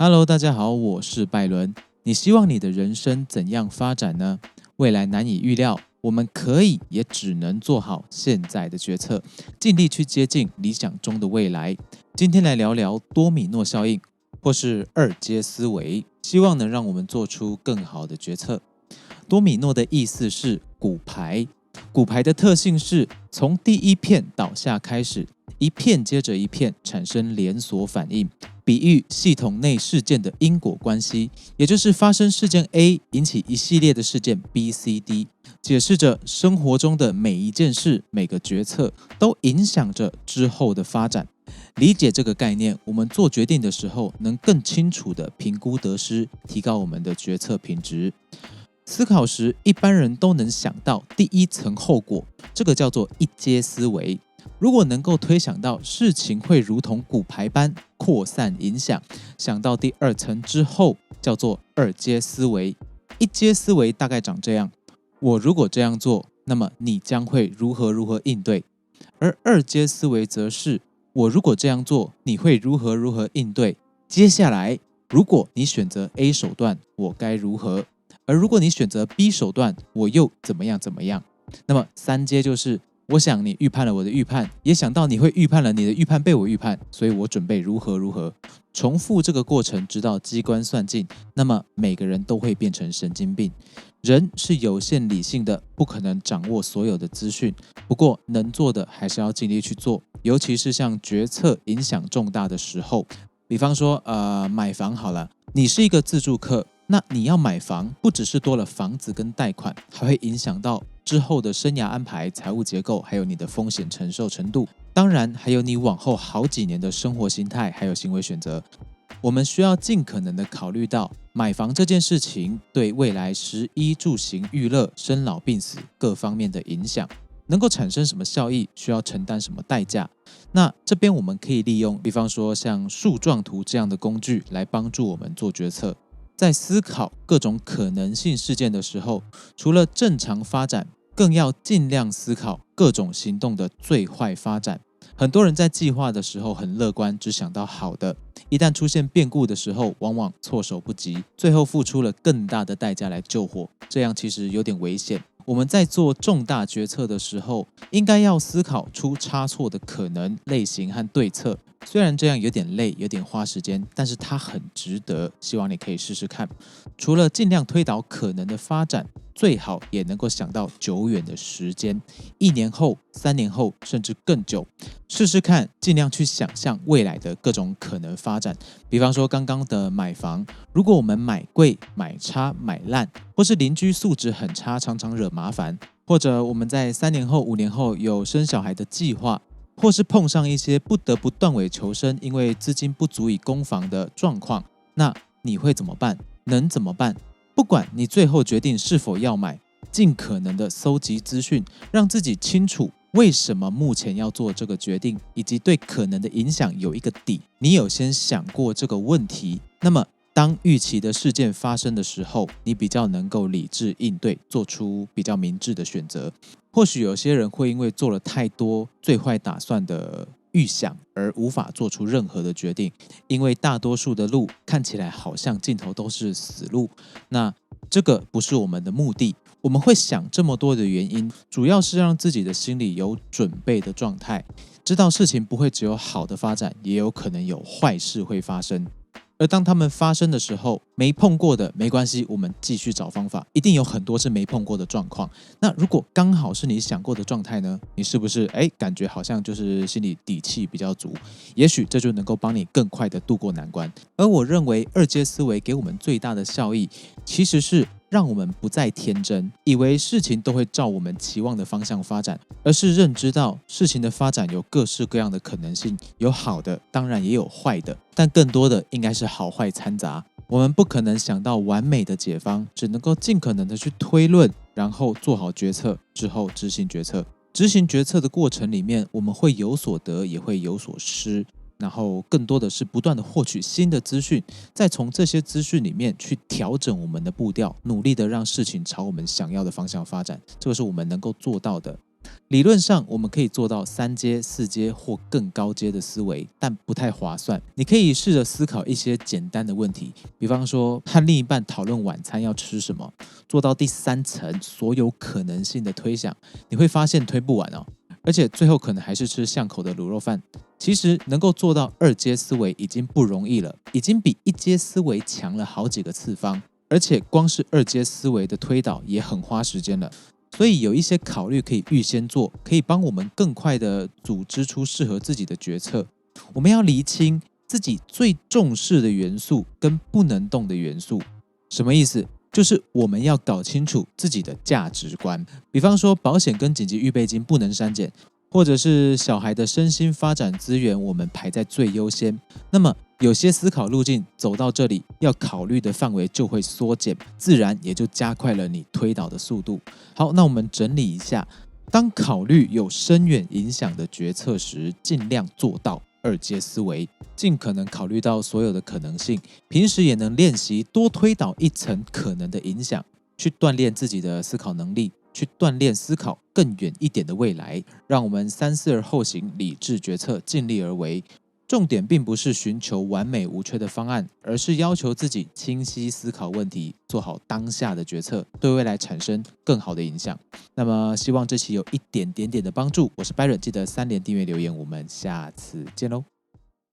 Hello，大家好，我是拜伦。你希望你的人生怎样发展呢？未来难以预料，我们可以也只能做好现在的决策，尽力去接近理想中的未来。今天来聊聊多米诺效应，或是二阶思维，希望能让我们做出更好的决策。多米诺的意思是骨牌，骨牌的特性是从第一片倒下开始，一片接着一片产生连锁反应，比喻系统内事件的因果关系，也就是发生事件 A 引起一系列的事件 B、C、D， 解释着生活中的每一件事、每个决策都影响着之后的发展。理解这个概念，我们做决定的时候能更清楚地评估得失，提高我们的决策品质。思考时，一般人都能想到第一层后果，这个叫做一阶思维。如果能够推想到事情会如同骨牌般扩散影响，想到第二层之后，叫做二阶思维。一阶思维大概长这样：我如果这样做，那么你将会如何应对；而二阶思维则是我如果这样做，你会如何应对。接下来，如果你选择 A 手段，我该如何？而如果你选择 B 手段，我又怎么样？那么三阶就是我想你预判了我的预判，也想到你会预判了你的预判被我预判，所以我准备如何。重复这个过程直到机关算尽，那么每个人都会变成神经病。人是有限理性的，不可能掌握所有的资讯，不过能做的还是要尽力去做，尤其是像决策影响重大的时候，比方说买房好了，你是一个自住客，那你要买房，不只是多了房子跟贷款，还会影响到之后的生涯安排、财务结构，还有你的风险承受程度。当然，还有你往后好几年的生活形态，还有行为选择。我们需要尽可能的考虑到买房这件事情对未来食衣住行娱乐、生老病死各方面的影响，能够产生什么效益，需要承担什么代价。那这边我们可以利用，比方说像树状图这样的工具来帮助我们做决策。在思考各种可能性事件的时候，除了正常发展，更要尽量思考各种行动的最坏发展。很多人在计划的时候很乐观，只想到好的，一旦出现变故的时候，往往措手不及，最后付出了更大的代价来救火，这样其实有点危险。我们在做重大决策的时候，应该要思考出差错的可能、类型和对策。虽然这样有点累，有点花时间，但是它很值得，希望你可以试试看。除了尽量推导可能的发展，最好也能够想到久远的时间，1年后、3年后，甚至更久。试试看，尽量去想象未来的各种可能发展。比方说刚刚的买房，如果我们买贵、买差、买烂，或是邻居素质很差，常常惹麻烦，或者我们在3年后、5年后有生小孩的计划，或是碰上一些不得不断尾求生，因为资金不足以供房的状况，那你会怎么办？能怎么办？不管你最后决定是否要买，尽可能的搜集资讯，让自己清楚为什么目前要做这个决定，以及对可能的影响有一个底。你有先想过这个问题，那么当预期的事件发生的时候，你比较能够理智应对，做出比较明智的选择。或许有些人会因为做了太多最坏打算的预想而无法做出任何的决定，因为大多数的路看起来好像尽头都是死路。那这个不是我们的目的，我们会想这么多的原因，主要是让自己的心里有准备的状态，知道事情不会只有好的发展，也有可能有坏事会发生。而当他们发生的时候，没碰过的没关系，我们继续找方法，一定有很多是没碰过的状况。那如果刚好是你想过的状态呢？你是不是感觉好像就是心里底气比较足？也许这就能够帮你更快的度过难关。而我认为二阶思维给我们最大的效益，其实是让我们不再天真，以为事情都会照我们期望的方向发展，而是认知到事情的发展有各式各样的可能性，有好的，当然也有坏的，但更多的应该是好坏掺杂。我们不可能想到完美的解方，只能够尽可能的去推论，然后做好决策，之后执行决策。执行决策的过程里面，我们会有所得，也会有所失。然后更多的是不断的获取新的资讯，再从这些资讯里面去调整我们的步调，努力的让事情朝我们想要的方向发展，这个是我们能够做到的。理论上我们可以做到3阶、4阶或更高阶的思维，但不太划算。你可以试着思考一些简单的问题，比方说和另一半讨论晚餐要吃什么，做到第3层所有可能性的推想，你会发现推不完哦，而且最后可能还是吃巷口的卤肉饭。其实能够做到2阶思维已经不容易了，已经比1阶思维强了好几个次方，而且光是2阶思维的推导也很花时间了。所以有一些考虑可以预先做，可以帮我们更快的组织出适合自己的决策。我们要厘清自己最重视的元素跟不能动的元素。什么意思？就是我们要搞清楚自己的价值观。比方说保险跟紧急预备金不能删减，或者是小孩的身心发展资源我们排在最优先。那么有些思考路径走到这里，要考虑的范围就会缩减，自然也就加快了你推导的速度。好，那我们整理一下，当考虑有深远影响的决策时，尽量做到2阶思维，尽可能考虑到所有的可能性。平时也能练习多推导1层可能的影响，去锻炼自己的思考能力，去锻炼思考更远一点的未来，让我们三思而后行，理智决策，尽力而为。重点并不是寻求完美无缺的方案，而是要求自己清晰思考问题，做好当下的决策，对未来产生更好的影响。那么希望这期有一点点的帮助。我是 Byron， 记得3连订阅留言，我们下次见喽。